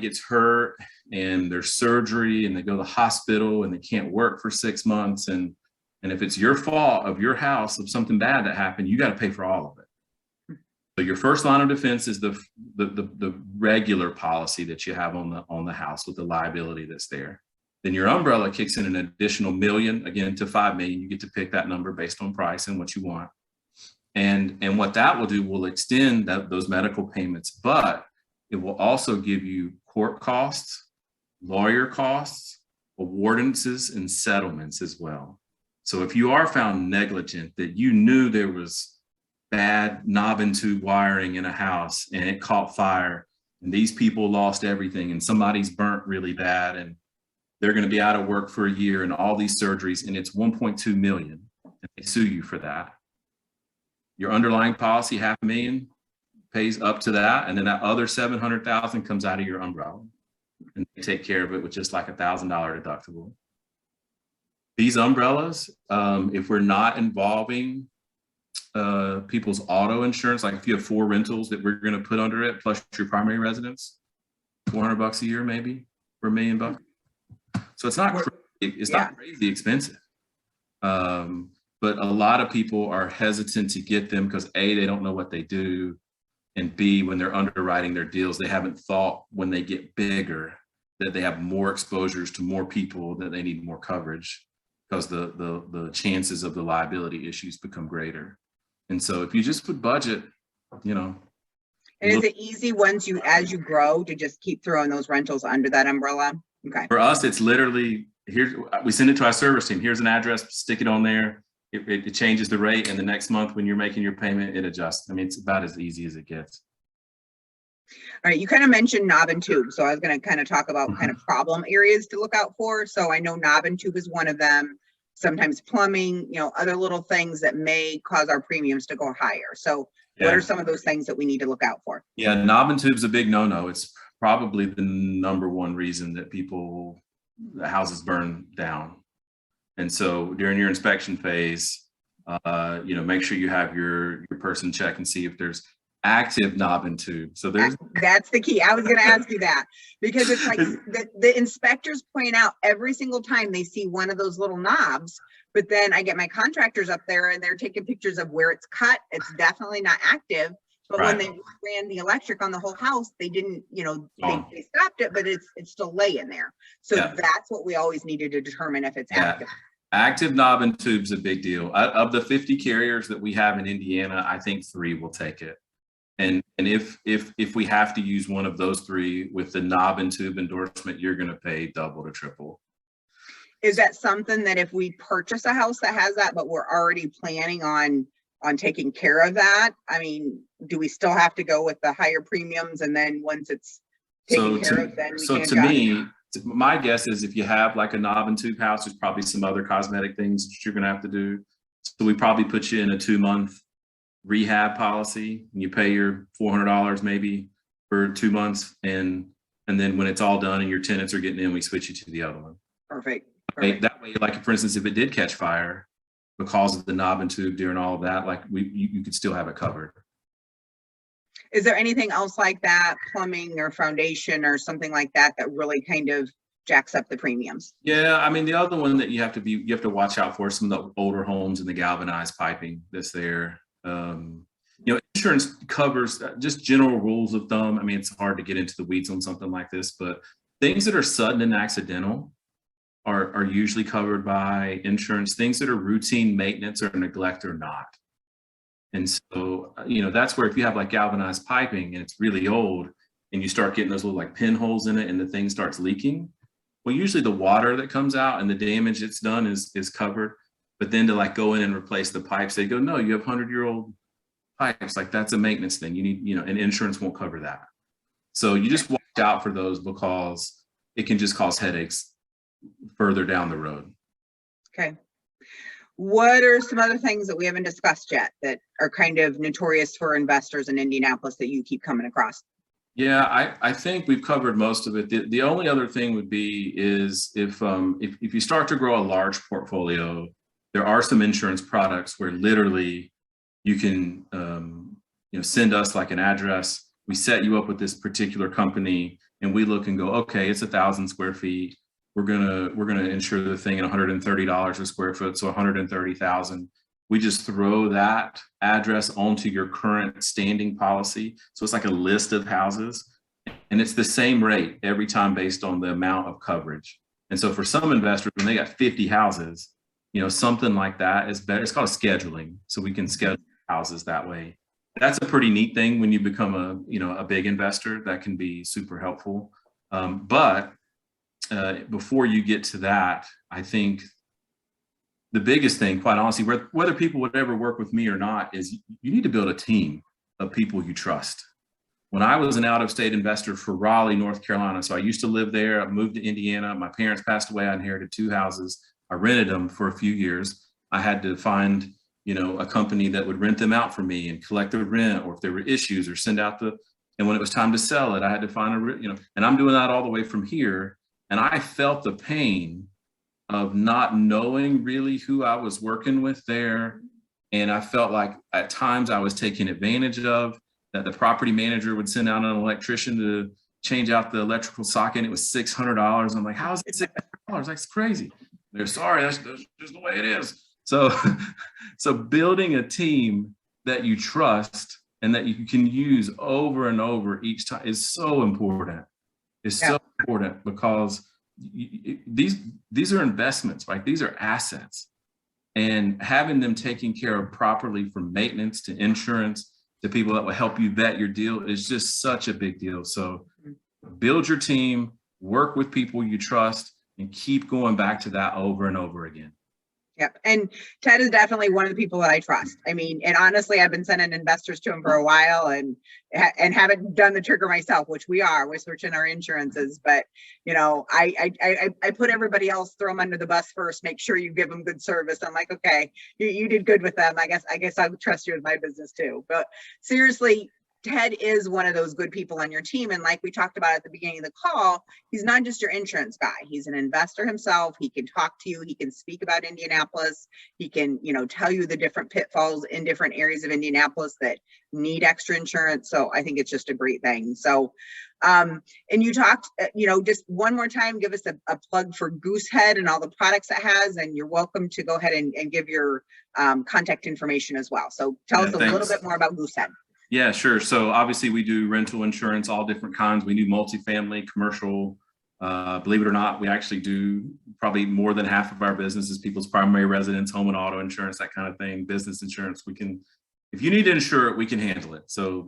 gets hurt and there's surgery and they go to the hospital and they can't work for 6 months, and if it's your fault of your house of something bad that happened, you got to pay for all of it. So your first line of defense is the regular policy that you have on the house with the liability that's there. Then your umbrella kicks in an additional $1 million, again to $5 million. You get to pick that number based on price and what you want. And what that will do will extend those medical payments, but it will also give you court costs, lawyer costs, awardances, and settlements as well. So if you are found negligent, that you knew there was bad knob and tube wiring in a house and it caught fire and these people lost everything and somebody's burnt really bad and they're going to be out of work for a year and all these surgeries and it's 1.2 million and they sue you for that. Your underlying policy, $500,000, pays up to that, and then that other $700,000 comes out of your umbrella, and they take care of it with just like $1,000 deductible. These umbrellas, if we're not involving people's auto insurance, like if you have 4 rentals that we're going to put under it, plus your primary residence, $400 a year maybe, or $1 million. So it's not not crazy expensive. But a lot of people are hesitant to get them because A, they don't know what they do. And B, when they're underwriting their deals, they haven't thought when they get bigger that they have more exposures to more people, that they need more coverage because the chances of the liability issues become greater. And so if you just put budget, And is it easy as you grow to just keep throwing those rentals under that umbrella? Okay. For us, it's literally, we send it to our service team. Here's an address, stick it on there. It changes the rate, and the next month when you're making your payment, it adjusts. I mean, it's about as easy as it gets. All right, you kind of mentioned knob and tube, so I was going to kind of talk about kind of problem areas to look out for. So I know knob and tube is one of them. Sometimes plumbing, other little things that may cause our premiums to go higher. So what are some of those things that we need to look out for? Yeah, knob and tube is a big no-no. It's probably the #1 reason that the houses burn down. And so during your inspection phase, make sure you have your person check and see if there's active knob and tube. So that's the key. I was going to ask you that, because it's like the inspectors point out every single time they see one of those little knobs, but then I get my contractors up there and they're taking pictures of where it's cut. It's definitely not active. But when they ran the electric on the whole house, they didn't, they stopped it, but it's still laying there. So that's what we always need to determine if it's active. Active knob and tube's a big deal. Of the 50 carriers that we have in Indiana, I think 3 will take it. And if we have to use one of those 3 with the knob and tube endorsement, you're going to pay double to triple. Is that something that if we purchase a house that has that, but we're already planning on taking care of that? I mean, do we still have to go with the higher premiums, and then once it's taken care of, then we can adjust? Me, my guess is if you have like a knob and tube house, there's probably some other cosmetic things that you're going to have to do. So we probably put you in a 2-month rehab policy, and you pay your $400 maybe for 2 months, and then when it's all done and your tenants are getting in, we switch you to the other one. Perfect. That way, like for instance, if it did catch fire because of the knob and tube during all of that, like you could still have it covered. Is there anything else like that, plumbing or foundation or something like that, that really kind of jacks up the premiums? Yeah, I mean, the other one that you have to watch out for, some of the older homes and the galvanized piping that's there. Insurance covers just general rules of thumb. I mean, it's hard to get into the weeds on something like this, but things that are sudden and accidental are usually covered by insurance. Things that are routine maintenance or neglect are not. And so, that's where if you have like galvanized piping and it's really old and you start getting those little like pinholes in it and the thing starts leaking, well, usually the water that comes out and the damage it's done is covered. But then to like go in and replace the pipes, they go, no, you have 100-year-old pipes. Like that's a maintenance thing. You need, and insurance won't cover that. So you just watch out for those because it can just cause headaches further down the road. Okay. What are some other things that we haven't discussed yet that are kind of notorious for investors in Indianapolis that you keep coming across? Yeah, I think we've covered most of it. The only other thing would be is if you start to grow a large portfolio, there are some insurance products where literally you can send us like an address. We set you up with this particular company. and we look and go, okay, it's 1,000 square feet. We're gonna insure the thing at $130 a square foot, so 130,000. We just throw that address onto your current standing policy. So it's like a list of houses, and it's the same rate every time based on the amount of coverage. And so for some investors, when they got 50 houses, something like that is better. It's called scheduling. So we can schedule houses that way. That's a pretty neat thing when you become a big investor. That can be super helpful. But before you get to that, I think the biggest thing, quite honestly, whether people would ever work with me or not, is you need to build a team of people you trust. When I was an out-of-state investor for Raleigh, North Carolina, so I used to live there. I moved to Indiana. My parents passed away. I inherited 2 houses. I rented them for a few years. I had to find, a company that would rent them out for me and collect the rent, or if there were issues, or send out and when it was time to sell it, I had to find and I'm doing that all the way from here. And I felt the pain of not knowing really who I was working with there. And I felt like at times I was taken advantage of, that the property manager would send out an electrician to change out the electrical socket. And it was $600. I'm like, how is it $600? That's crazy. They're sorry, that's just the way it is. So building a team that you trust and that you can use over and over each time is so important. It's so important because these are investments, right? These are assets, and having them taken care of properly, from maintenance to insurance to people that will help you vet your deal, is just such a big deal. So build your team, work with people you trust, and keep going back to that over and over again. Yep. And Ted is definitely one of the people that I trust. I mean, and honestly, I've been sending investors to him for a while and haven't done the trigger myself, which we're switching our insurances. But, I put everybody else, throw them under the bus first, make sure you give them good service. I'm like, okay, you did good with them. I guess I would trust you with my business too. But seriously, Ted is one of those good people on your team. And like we talked about at the beginning of the call, he's not just your insurance guy. He's an investor himself. He can talk to you. He can speak about Indianapolis. He can, tell you the different pitfalls in different areas of Indianapolis that need extra insurance. So I think it's just a great thing. So, and you talked, just one more time, give us a plug for Goosehead and all the products it has. And you're welcome to go ahead and give your contact information as well. So tell us a little bit more about Goosehead. Yeah, sure. So obviously we do rental insurance, all different kinds. We do multifamily, commercial. Believe it or not, we actually do probably more than half of our business is people's primary residence, home and auto insurance, that kind of thing, business insurance. We can, if you need to insure it, we can handle it. So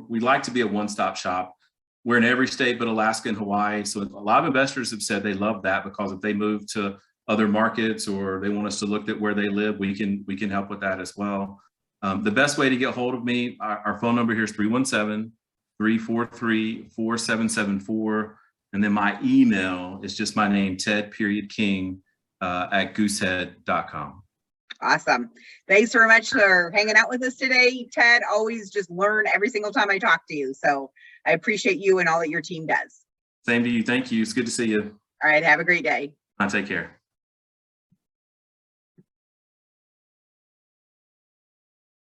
we like to be a one-stop shop. We're in every state but Alaska and Hawaii. So a lot of investors have said they love that, because if they move to other markets or they want us to look at where they live, we can help with that as well. The best way to get hold of me, our phone number here is 317-343-4774. And then my email is just my name, Ted.King at goosehead.com. Awesome. Thanks very much for hanging out with us today, Ted. Always just learn every single time I talk to you. So I appreciate you and all that your team does. Same to you. Thank you. It's good to see you. All right. Have a great day. Take care.